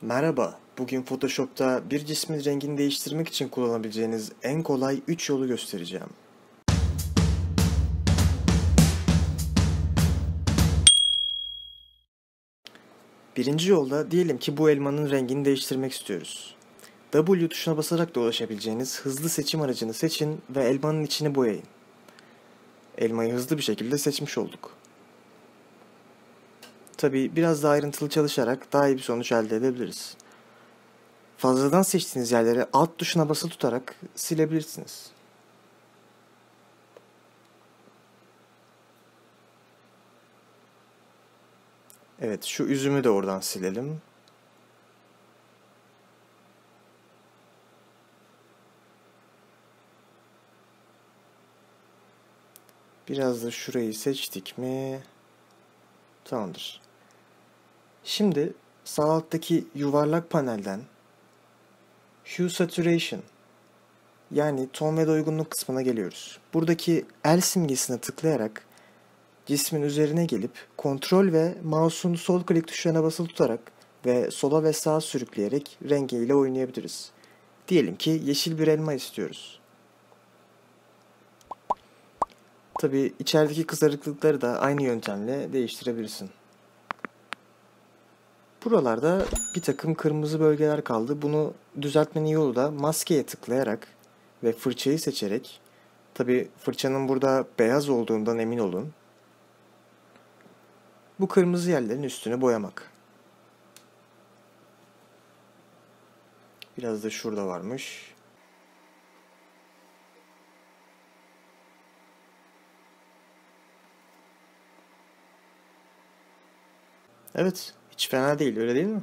Merhaba, bugün Photoshop'ta bir cismin rengini değiştirmek için kullanabileceğiniz en kolay 3 yolu göstereceğim. Birinci yolda diyelim ki bu elmanın rengini değiştirmek istiyoruz. W tuşuna basarak da ulaşabileceğiniz hızlı seçim aracını seçin ve elmanın içini boyayın. Elmayı hızlı bir şekilde seçmiş olduk. Tabii biraz daha ayrıntılı çalışarak daha iyi bir sonuç elde edebiliriz. Fazladan seçtiğiniz yerleri Alt tuşuna basılı tutarak silebilirsiniz. Evet, şu üzümü de oradan silelim. Biraz da şurayı seçtik mi? Tamamdır. Şimdi sağ alttaki yuvarlak panelden Hue Saturation yani ton ve doygunluk kısmına geliyoruz. Buradaki el simgesine tıklayarak cismin üzerine gelip kontrol ve mouse'un sol klik tuşlarına basılı tutarak ve sola ve sağa sürükleyerek rengiyle oynayabiliriz. Diyelim ki yeşil bir elma istiyoruz. Tabi içerideki kızarıklıkları da aynı yöntemle değiştirebilirsin. Buralarda bir takım kırmızı bölgeler kaldı. Bunu düzeltmenin yolu da maskeye tıklayarak ve fırçayı seçerek, tabi fırçanın burada beyaz olduğundan emin olun, bu kırmızı yerlerin üstünü boyamak. Biraz da şurada varmış. Evet, hiç fena değil, öyle değil mi?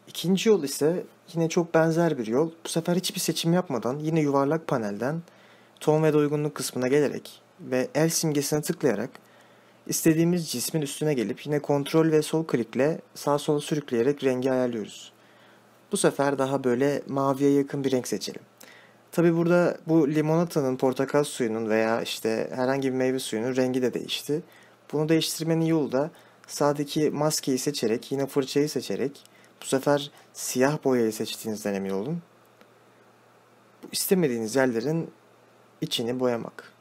İkinci yol ise yine çok benzer bir yol. Bu sefer hiçbir seçim yapmadan yine yuvarlak panelden ton ve doygunluk kısmına gelerek ve el simgesine tıklayarak istediğimiz cismin üstüne gelip yine kontrol ve sol klikle sağ sola sürükleyerek rengi ayarlıyoruz. Bu sefer daha böyle maviye yakın bir renk seçelim. Tabi burada bu limonatanın, portakal suyunun veya işte herhangi bir meyve suyunun rengi de değişti. Bunu değiştirmenin yolu da sağdaki maskeyi seçerek, yine fırçayı seçerek, bu sefer siyah boyayı seçtiğinizden emin olun. Bu istemediğiniz yerlerin içini boyamak.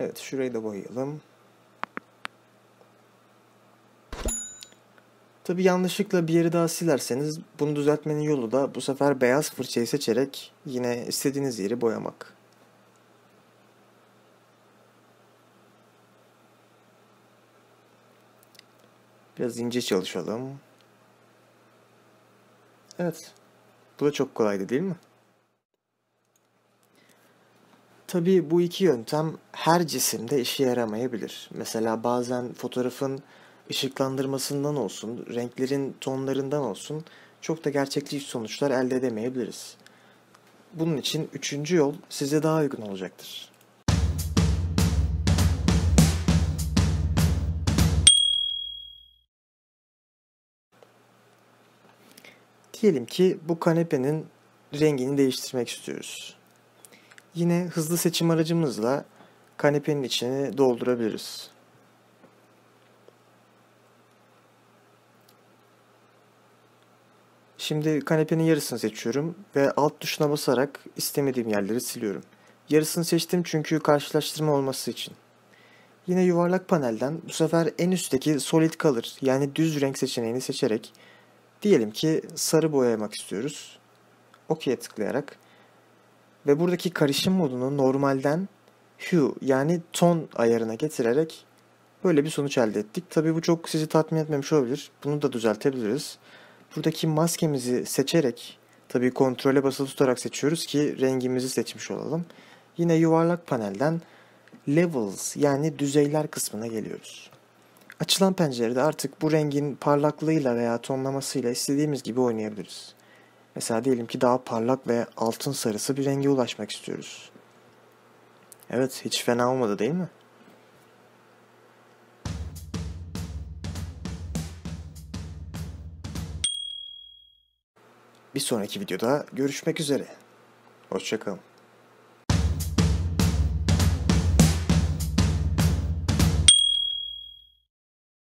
Evet, şurayı da boyayalım. Tabi yanlışlıkla bir yeri daha silerseniz bunu düzeltmenin yolu da bu sefer beyaz fırçayı seçerek yine istediğiniz yeri boyamak. Biraz ince çalışalım. Evet, bu da çok kolaydı değil mi? Tabii bu iki yöntem her cisimde işe yaramayabilir. Mesela bazen fotoğrafın ışıklandırmasından olsun, renklerin tonlarından olsun çok da gerçekçi sonuçlar elde edemeyebiliriz. Bunun için üçüncü yol size daha uygun olacaktır. Diyelim ki bu kanepenin rengini değiştirmek istiyoruz. Yine hızlı seçim aracımızla kanepenin içini doldurabiliriz. Şimdi kanepenin yarısını seçiyorum ve alt tuşuna basarak istemediğim yerleri siliyorum. Yarısını seçtim çünkü karşılaştırma olması için. Yine yuvarlak panelden bu sefer en üstteki Solid Color yani düz renk seçeneğini seçerek diyelim ki sarı boyamak istiyoruz. OK'ye tıklayarak ve buradaki karışım modunu normalden Hue yani ton ayarına getirerek böyle bir sonuç elde ettik. Tabii bu çok sizi tatmin etmemiş olabilir. Bunu da düzeltebiliriz. Buradaki maskemizi seçerek, tabii kontrole basılı tutarak seçiyoruz ki rengimizi seçmiş olalım. Yine yuvarlak panelden Levels yani düzeyler kısmına geliyoruz. Açılan pencerede artık bu rengin parlaklığıyla veya tonlamasıyla istediğimiz gibi oynayabiliriz. Mesela diyelim ki daha parlak ve altın sarısı bir renge ulaşmak istiyoruz. Evet, hiç fena olmadı değil mi? Bir sonraki videoda görüşmek üzere. Hoşça kalın.